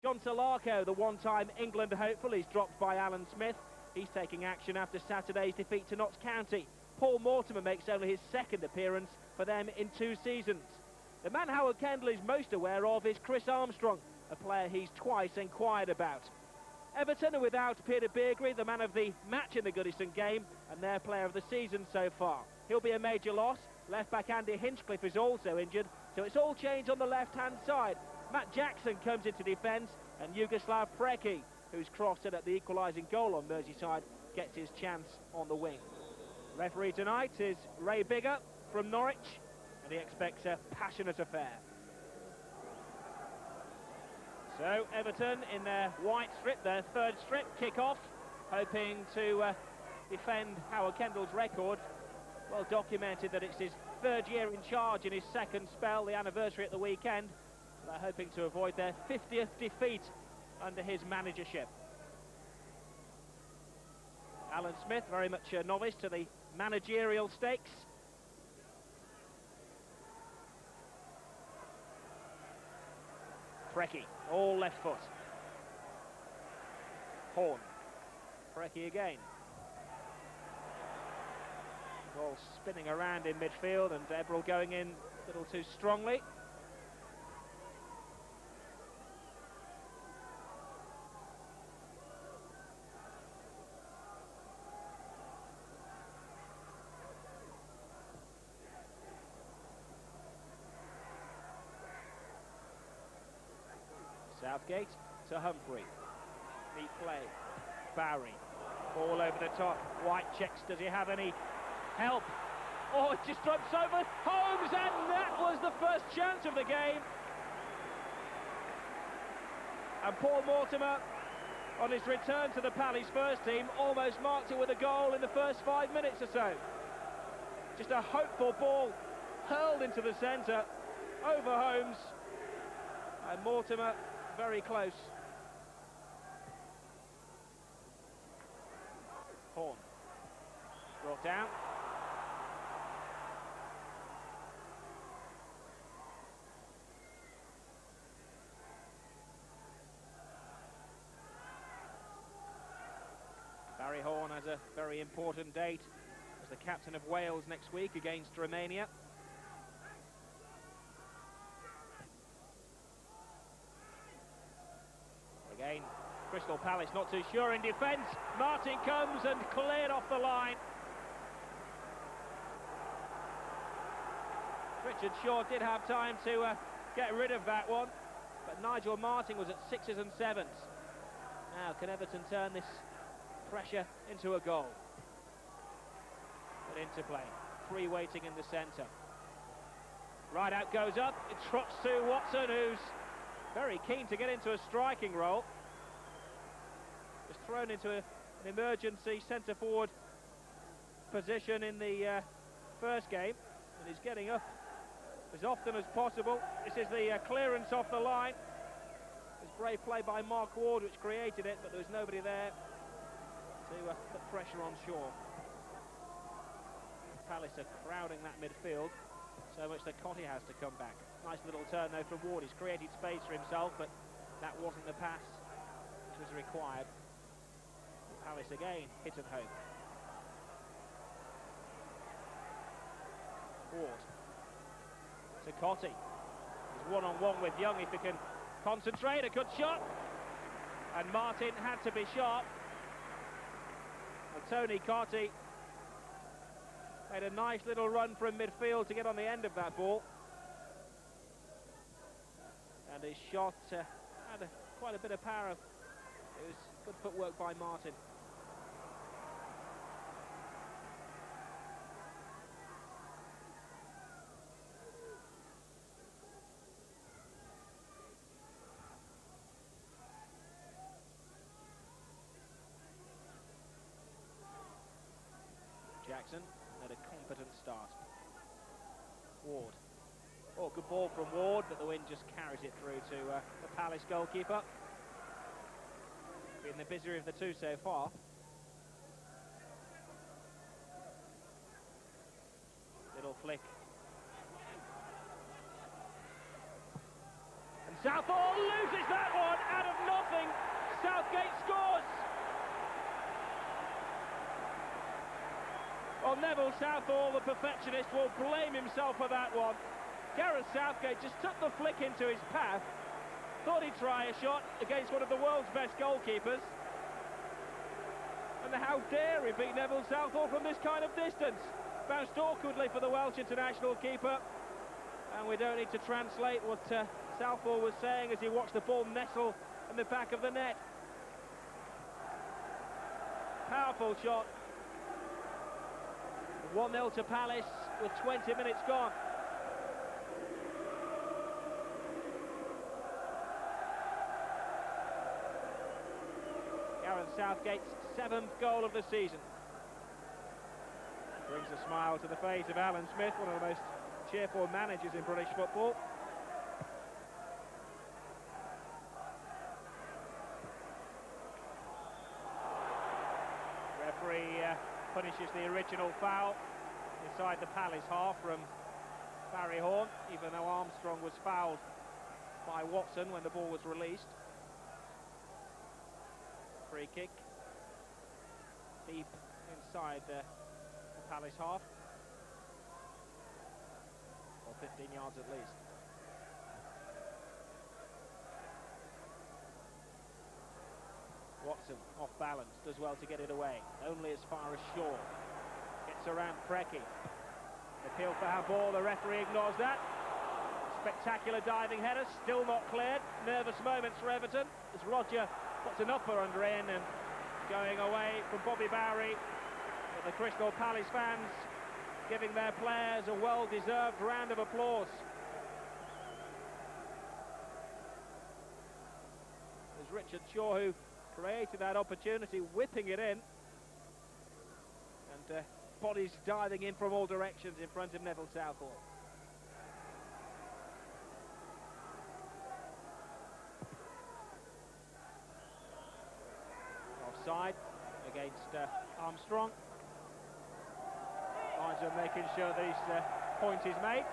John Solarco, the one-time England hopeful, is dropped by Alan Smith. He's taking action after Saturday's defeat to Notts County. Paul Mortimer makes only his second appearance for them in 2 seasons. The man Howard Kendall is most aware of is Chris Armstrong, a player he's twice inquired about. Everton are without Peter Beardsley, the man of the match in the Goodison game, and their player of the season so far. He'll be a major loss. Left-back Andy Hinchcliffe is also injured, so it's all changed on the left-hand side. Matt Jackson comes into defence, and Yugoslav Preki, who's crossed in at the equalising goal on Merseyside, gets his chance on the wing. Referee tonight is Ray Bigger from Norwich, and he expects a passionate affair. So Everton in their white strip, their third strip, kick off, hoping to defend Howard Kendall's record. Well documented that it's his 3rd year in charge in his 2nd spell, the anniversary at the weekend. They're hoping to avoid their 50th defeat under his managership. Alan Smith, very much a novice to the managerial stakes. Preki, all left foot. Horn. Preki again. Ball spinning around in midfield, and Ebrel going in a little too strongly. Southgate to Humphrey. Neat play. Barry. Ball over the top. White checks. Does he have any help? Oh, it just drops over. Holmes, and that was the first chance of the game. And Paul Mortimer, on his return to the Palace first team, almost marked it with a goal in the first 5 minutes or so. Just a hopeful ball hurled into the centre, over Holmes, and Mortimer very close. Horn. Brought down. Barry Horn has a very important date as the captain of Wales next week against Romania. Again, Crystal Palace not too sure in defence. Martin comes and cleared off the line. Richard Shaw did have time to get rid of that one, but Nigel Martin was at 6s and 7s. Now, can Everton turn this pressure into a goal? But into play. Free waiting in the centre. Right out goes up. It trots to Watson, who's very keen to get into a striking role. Was thrown into an emergency centre-forward position in the first game, and he's getting up as often as possible. This is the clearance off the line. It was brave play by Mark Ward which created it, but there was nobody there to put pressure on Shaw. Palace are crowding that midfield, so much that Cottee has to come back. Nice little turn though from Ward. He's created space for himself, but that wasn't the pass which was required. Palace again hit and hope. Ward to Cottee. He's one-on-one with Young if he can concentrate. A good shot, and Martin had to be sharp. Well, Tony Cottee made a nice little run from midfield to get on the end of that ball, and his shot had quite a bit of power. It was good footwork by Martin. Jackson had a competent start. Ward. Oh, good ball from Ward, but the wind just carries it through to the Palace goalkeeper. Been the busier of the two so far. Little flick. And Southall loses that one out of nothing. Southgate scores. Well, Neville Southall, the perfectionist, will blame himself for that one. Gareth Southgate just took the flick into his path, thought he'd try a shot against one of the world's best goalkeepers. And how dare he beat Neville Southall from this kind of distance? Bounced awkwardly for the Welsh international keeper. And we don't need to translate what Southall was saying as he watched the ball nestle in the back of the net. Powerful shot. 1-0 to Palace with 20 minutes gone. Gareth Southgate's 7th goal of the season. Brings a smile to the face of Alan Smith, one of the most cheerful managers in British football. Referee punishes the original foul inside the Palace half from Barry Horn, even though Armstrong was fouled by Watson when the ball was released. Free kick deep inside the Palace half, or 15 yards at least. Watson off balance, does well to get it away, only as far as Shaw. Gets around Preki. Appeal for handball, the referee ignores that. Spectacular diving header, still not cleared. Nervous moments for Everton as Roger puts an upper under in and going away from Bobby Bowery. But the Crystal Palace fans giving their players a well-deserved round of applause. There's Richard Shaw who created that opportunity, whipping it in. And bodies diving in from all directions in front of Neville Southall. Offside against Armstrong. Linesman making sure that his point is made.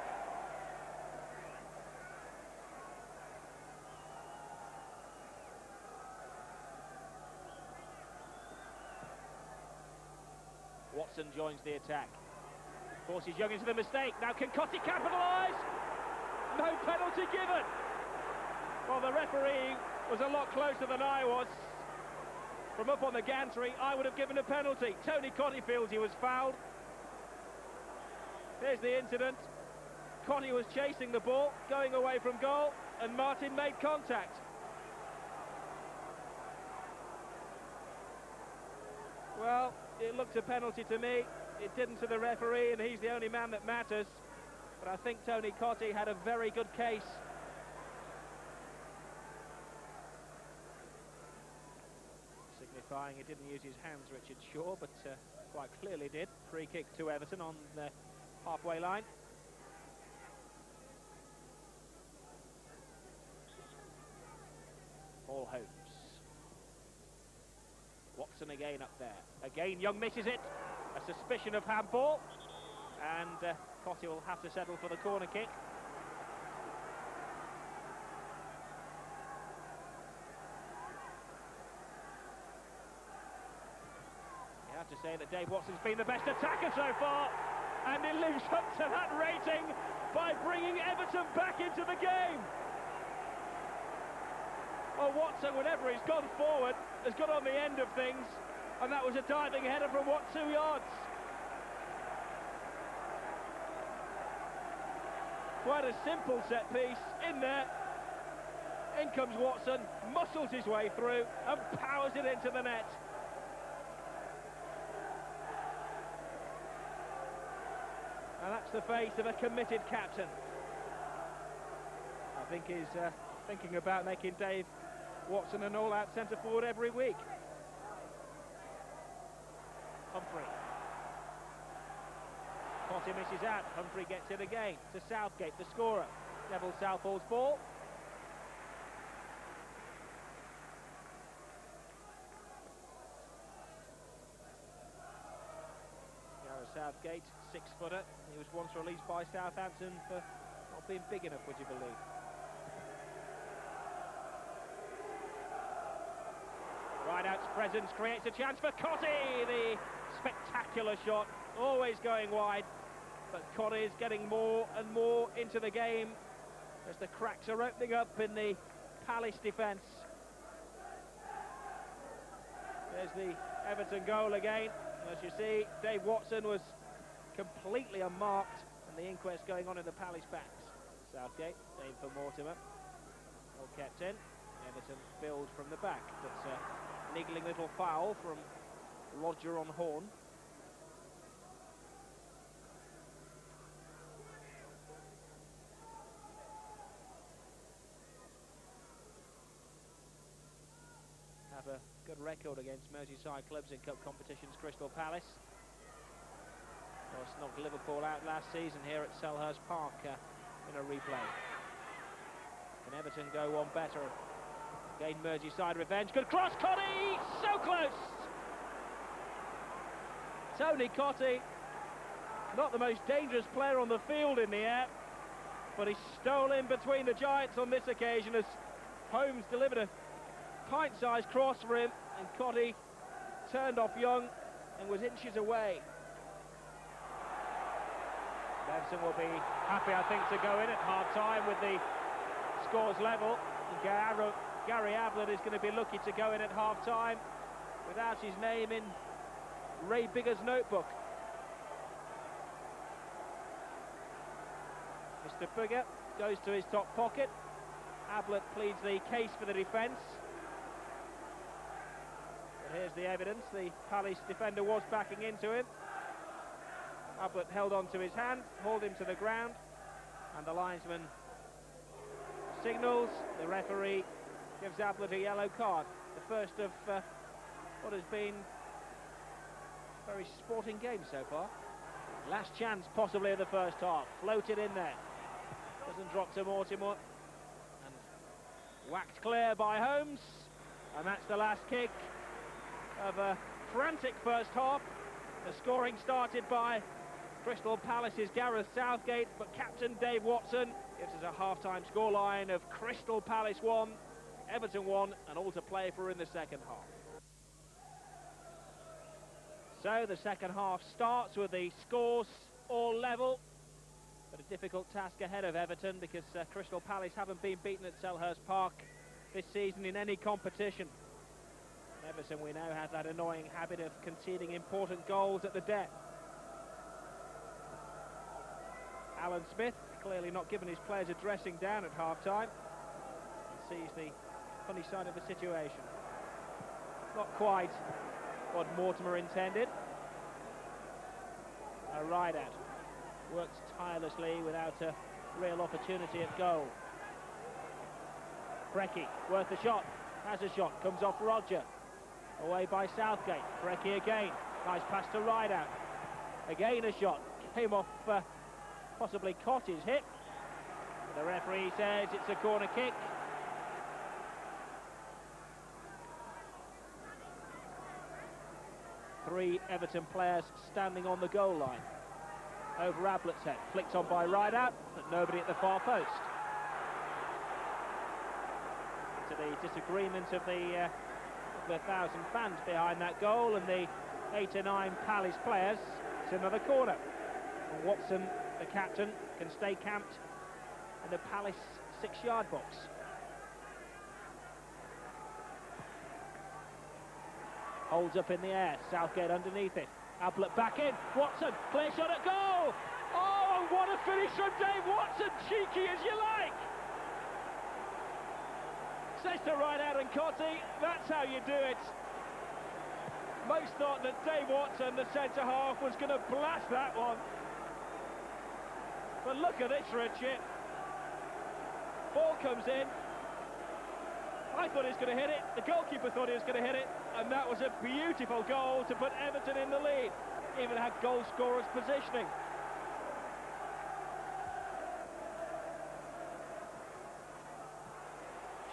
Watson joins the attack. Forces Young into the mistake. Now can Cotti capitalise? No penalty given. Well, the referee was a lot closer than I was. From up on the gantry, I would have given a penalty. Tony Cotti feels he was fouled. Here's the incident. Cotti was chasing the ball, going away from goal, and Martin made contact. Well, it looked a penalty to me. It didn't to the referee, and he's the only man that matters. But I think Tony Cotti had a very good case. Signifying he didn't use his hands, Richard Shaw, but quite clearly did. Free kick to Everton on the halfway line. All hopes. Watson again up there. Again, Young misses it. A suspicion of handball. And Cotti will have to settle for the corner kick. You have to say that Dave Watson's been the best attacker so far. And he lives up to that rating by bringing Everton back into the game. Well, Watson, whenever he's gone forward, has got on the end of things, and that was a diving header from, what, 2 yards? Quite a simple set piece in there. In comes Watson, muscles his way through, and powers it into the net. And that's the face of a committed captain. I think he's thinking about making Dave Watson an all-out centre-forward every week. Humphrey. Cotti misses out. Humphrey gets it again to Southgate, the scorer. Neville Southall's ball. Gareth Southgate, 6-footer. He was once released by Southampton for not being big enough, would you believe? Its presence creates a chance for Cottee. The spectacular shot, always going wide. But Cottee is getting more and more into the game as the cracks are opening up in the Palace defence. There's the Everton goal again. As you see, Dave Watson was completely unmarked, and the inquest going on in the Palace backs. Southgate, aim for Mortimer. All kept in. Everton build from the back, but niggling little foul from Roger on Horn. Have a good record against Merseyside clubs in cup competitions, Crystal Palace. Of course, knocked Liverpool out last season here at Selhurst Park in a replay. Can Everton go one better? Gain Merseyside revenge. Good cross, Cottee! So close! Tony Cottee, not the most dangerous player on the field in the air, but he stole in between the giants on this occasion as Holmes delivered a pint-sized cross for him, and Cottee turned off Young and was inches away. Everton will be happy, I think, to go in at half-time with the scores level. Gary Ablett is going to be lucky to go in at half-time without his name in Ray Bigger's notebook. Mr. Bigger goes to his top pocket. Ablett pleads the case for the defence. But here's the evidence. The Palace defender was backing into him. Ablett held on to his hand, hauled him to the ground, and the linesman signals. The referee gives Ablett a yellow card. The first of what has been a very sporting game so far. Last chance possibly of the first half. Floated in there. Doesn't drop to Mortimer. And whacked clear by Holmes. And that's the last kick of a frantic first half. The scoring started by Crystal Palace's Gareth Southgate, but captain Dave Watson gives us a half-time scoreline of Crystal Palace 1, Everton 1, and all to play for in the second half. So the second half starts with the scores all level, but a difficult task ahead of Everton because Crystal Palace haven't been beaten at Selhurst Park this season in any competition. Everton, we know, have that annoying habit of conceding important goals at the death. Alan Smith clearly not giving his players a dressing down at half-time. Sees the funny side of the situation. Not quite what Mortimer intended. A ride-out. Works tirelessly without a real opportunity at goal. Brecky, worth a shot. Has a shot, comes off Roger. Away by Southgate. Brecky again. Nice pass to Rideout. Again a shot. Came off possibly Cottee's hip. The referee says it's a corner kick. Three Everton players standing on the goal line. Over Ablett's head. Flicked on by Rideout, but nobody at the far post. To the disagreement of the 1,000 fans behind that goal and the 8 or 9 Palace players, it's another corner. And Watson, the captain, can stay camped in the Palace 6-yard box. Holds up in the air, Southgate underneath it. Ablett back in, Watson, clear shot at goal! Oh, what a finish from Dave Watson, cheeky as you like! Says to Rideout and Cottee, that's how you do it. Most thought that Dave Watson, the centre-half, was going to blast that one. But look at this, Richard. Ball comes in. I thought he was going to hit it. The goalkeeper thought he was going to hit it. And that was a beautiful goal to put Everton in the lead. Even had goal scorers positioning.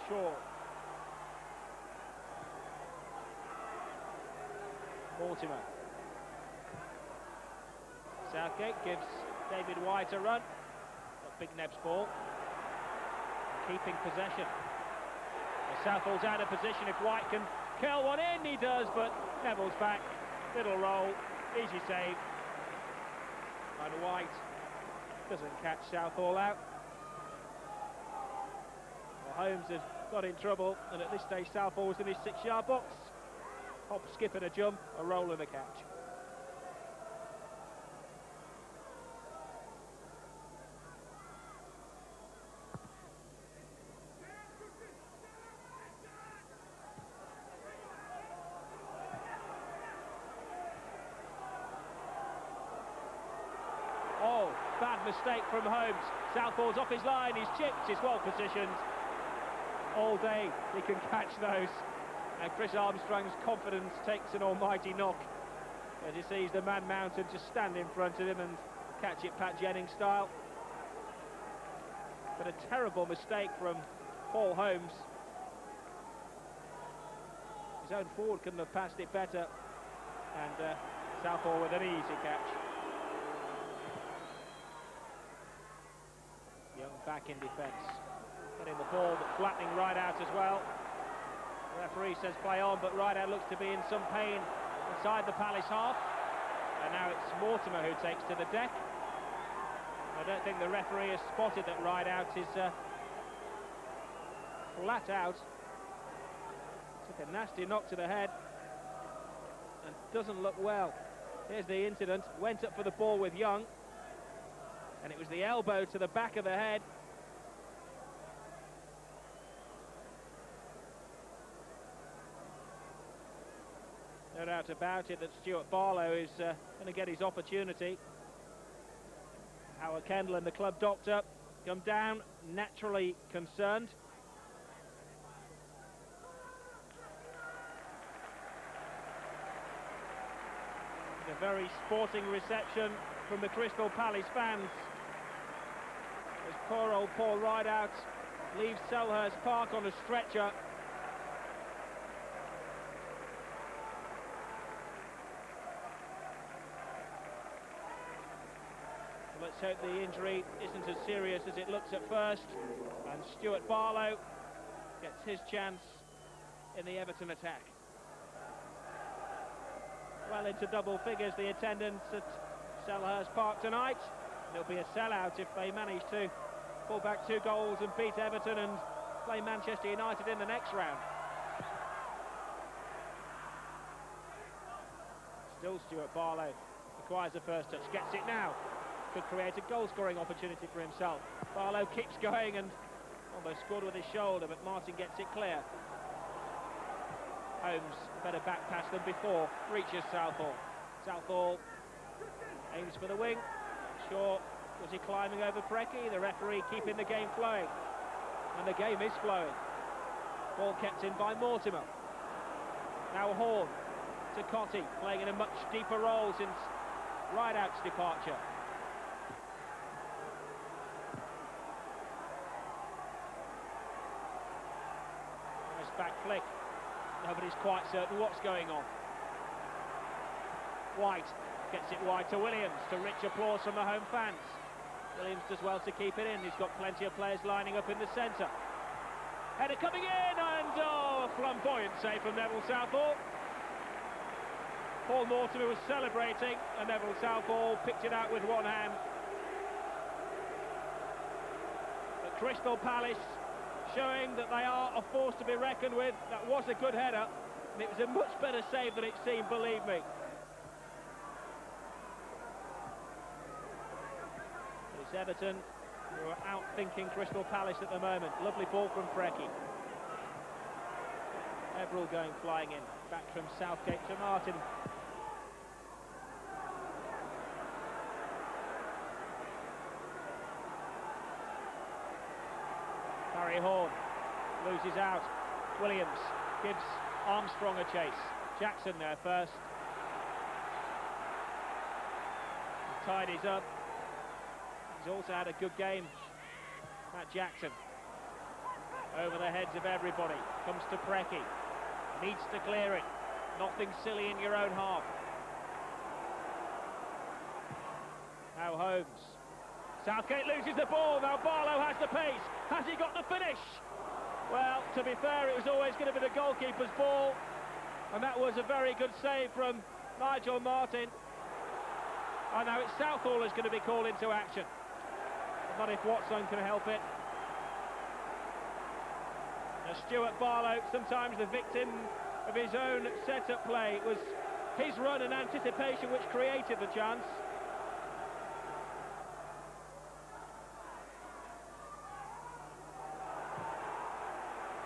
Shaw. Mortimer. Southgate gives David White a run. Got Big Neb's ball. Keeping possession. Southall's out of position. If White can curl one in, he does, but Neville's back. Little roll, easy save. And White doesn't catch Southall out. Well, Holmes has got in trouble, and at this stage Southall was in his 6-yard box. Hop, skip and a jump, a roll and a catch. Oh, bad mistake from Holmes. Southall's off his line, he's chipped, he's well positioned. All day he can catch those. And Chris Armstrong's confidence takes an almighty knock as he sees the man mounted just stand in front of him and catch it Pat Jennings style. But a terrible mistake from Paul Holmes. His own forward couldn't have passed it better. And Southall with an easy catch. Young back in defence. Getting the ball, but flattening right out as well. The referee says play on, but Rideout looks to be in some pain inside the Palace half. And now it's Mortimer who takes to the deck. I don't think the referee has spotted that Rideout is flat out. Took a nasty knock to the head and doesn't look well. Here's the incident. Went up for the ball with Young, and it was the elbow to the back of the head. No doubt about it that Stuart Barlow is going to get his opportunity. Howard Kendall and the club doctor come down, naturally concerned. A very sporting reception from the Crystal Palace fans as poor old Paul Rideout leaves Selhurst Park on a stretcher. Let's hope the injury isn't as serious as it looks at first. And Stuart Barlow gets his chance in the Everton attack. Well into double figures, the attendance at Selhurst Park tonight. There'll be a sellout if they manage to pull back 2 goals and beat Everton and play Manchester United in the next round. Still Stuart Barlow acquires the first touch, gets it now. Could create a goal-scoring opportunity for himself. Barlow keeps going and almost scored with his shoulder, but Martin gets it clear. Holmes, better back pass than before, reaches Southall. Southall aims for the wing. Sure, was he climbing over Preki? The referee keeping the game flowing. And the game is flowing. Ball kept in by Mortimer. Now Horn to Cottee, playing in a much deeper role since Rideout's departure. Back flick. Nobody's quite certain what's going on. White gets it wide to Williams, to rich applause from the home fans. Williams does well to keep it in. He's got plenty of players lining up in the centre. Header coming in, and a flamboyant save from Neville Southall. Paul Mortimer was celebrating, and Neville Southall picked it out with one hand. At Crystal Palace, showing that they are a force to be reckoned with. That was a good header, and it was a much better save than it seemed, believe me. It's Everton who are out-thinking Crystal Palace at the moment. Lovely ball from Preki. Everall going flying in. Back from Southgate to Martin. Barry Horn loses out. Williams gives Armstrong a chase. Jackson there first. He tidies up. He's also had a good game. Matt Jackson. Over the heads of everybody. Comes to Preki. Needs to clear it. Nothing silly in your own half. Now Holmes. Southgate loses the ball. Now Barlow has the pace. Has he got the finish? Well, to be fair, it was always going to be the goalkeeper's ball. And that was a very good save from Nigel Martin. And now it's Southall who's going to be called into action. Not if Watson can help it. Now Stuart Barlow, sometimes the victim of his own set-up play. It was his run and anticipation which created the chance.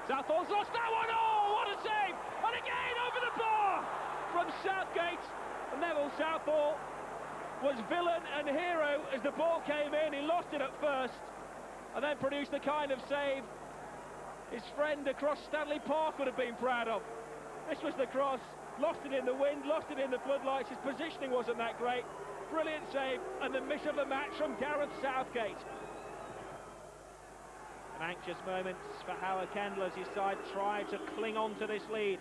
Southall's lost that one. Oh, what a save! And again over the bar from Southgate. Neville Southall was villain and hero as the ball came in. He lost it at first and then produced the kind of save his friend across Stanley Park would have been proud of. This was the cross, lost it in the wind, lost it in the floodlights. His positioning wasn't that great. Brilliant save, and the miss of the match from Gareth Southgate. An anxious moment for Howard Kendall as his side tried to cling on to this lead.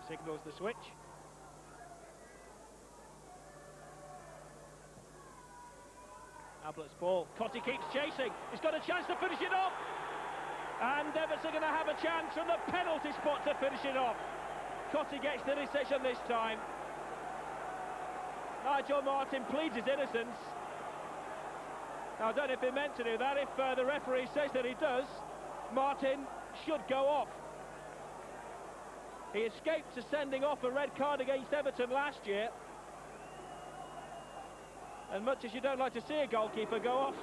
Signals the switch. Ablett's ball. Cotti keeps chasing. He's got a chance to finish it off. And Everton are going to have a chance from the penalty spot to finish it off. Cotti gets the decision this time. Nigel Martin pleads his innocence. Now, I don't know if he meant to do that. If the referee says that he does, Martin should go off. He escaped to sending off a red card against Everton last year. And much as you don't like to see a goalkeeper go off,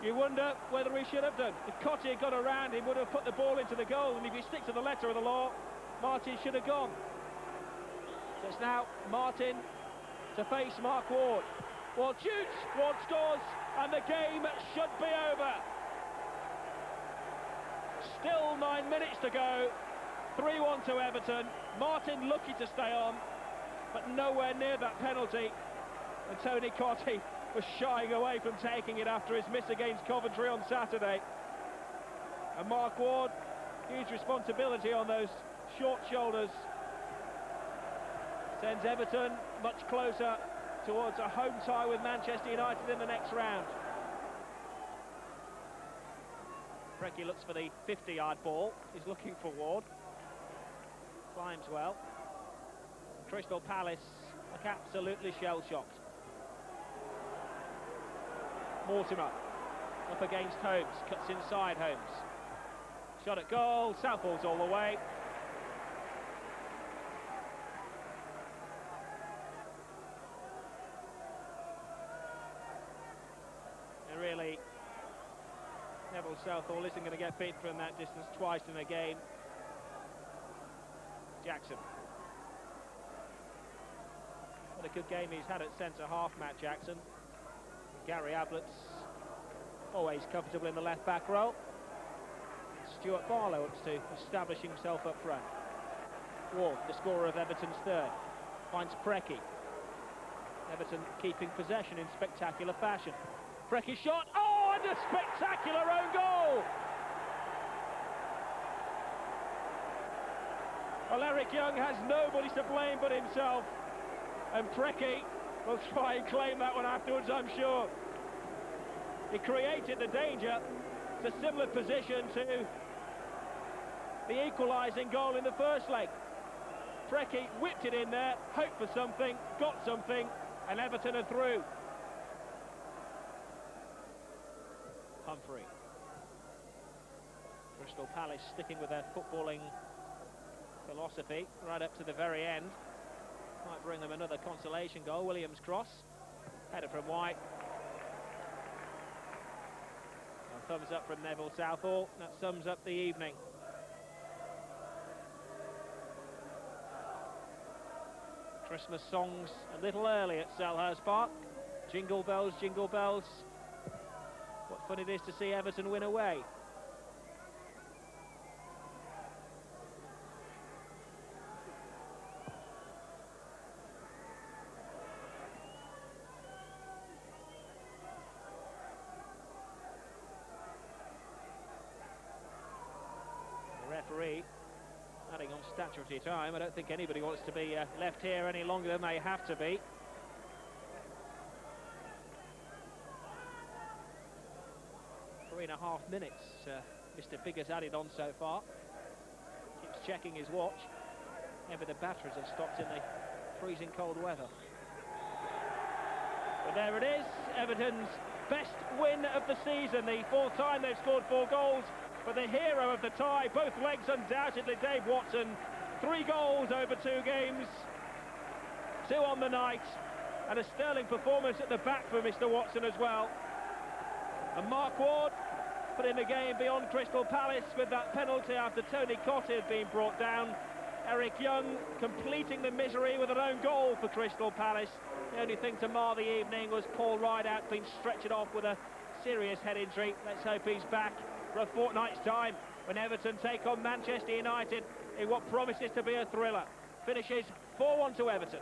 you wonder whether he should have done. If Cotti had got around, he would have put the ball into the goal, and if you stick to the letter of the law, Martin should have gone. So it's now Martin to face Mark Ward. Ward shoots, Ward scores, and the game should be over. Still 9 minutes to go. 3-1 to Everton. Martin lucky to stay on, but nowhere near that penalty. And Tony Cotti was shying away from taking it after his miss against Coventry on Saturday. And Mark Ward, huge responsibility on those short shoulders. Sends Everton much closer towards a home tie with Manchester United in the next round. Preki looks for the 50-yard ball. He's looking for Ward. Climbs well. Crystal Palace look absolutely shell-shocked. Mortimer up against Holmes, cuts inside Holmes. Shot at goal, Southall's all the way. And really, Neville Southall isn't going to get beaten from that distance twice in a game. Jackson. What a good game he's had at centre-half, Matt Jackson. Gary Ablett's always comfortable in the left-back role. Stuart Barlow looks to establish himself up front. Ward, the scorer of Everton's third, finds Preki. Everton keeping possession in spectacular fashion. Preki shot, oh, and a spectacular own goal! Well, Eric Young has nobody to blame but himself, and Preki will try and claim that one afterwards, I'm sure. He created the danger. It's a similar position to the equalising goal in the first leg. Preki whipped it in there, hoped for something, got something, and Everton are through. Humphrey. Crystal Palace sticking with their footballing philosophy right up to the very end. Might bring them another consolation goal. Williams' cross, header from White. A thumbs up from Neville Southall. That sums up the evening. Christmas songs a little early at Selhurst Park. Jingle bells, jingle bells. What fun it is to see Everton win away. Referee adding on statutory time. I don't think anybody wants to be left here any longer than they have to be. 3.5 minutes Mr. Figures added on so far. Keeps checking his watch. Maybe the batteries have stopped in the freezing cold weather. But there it is, Everton's best win of the season, the fourth time they've scored 4 goals. But the hero of the tie, both legs undoubtedly Dave Watson. 3 goals over 2 games, 2 on the night, and a sterling performance at the back for Mr. Watson as well. And Mark Ward putting the game beyond Crystal Palace with that penalty after Tony Cottee had been brought down. Eric Young completing the misery with an own goal for Crystal Palace. The only thing to mar the evening was Paul Rideout being stretchered off with a serious head injury. Let's hope he's back for a fortnight's time when Everton take on Manchester United in what promises to be a thriller. Finishes 4-1 to Everton.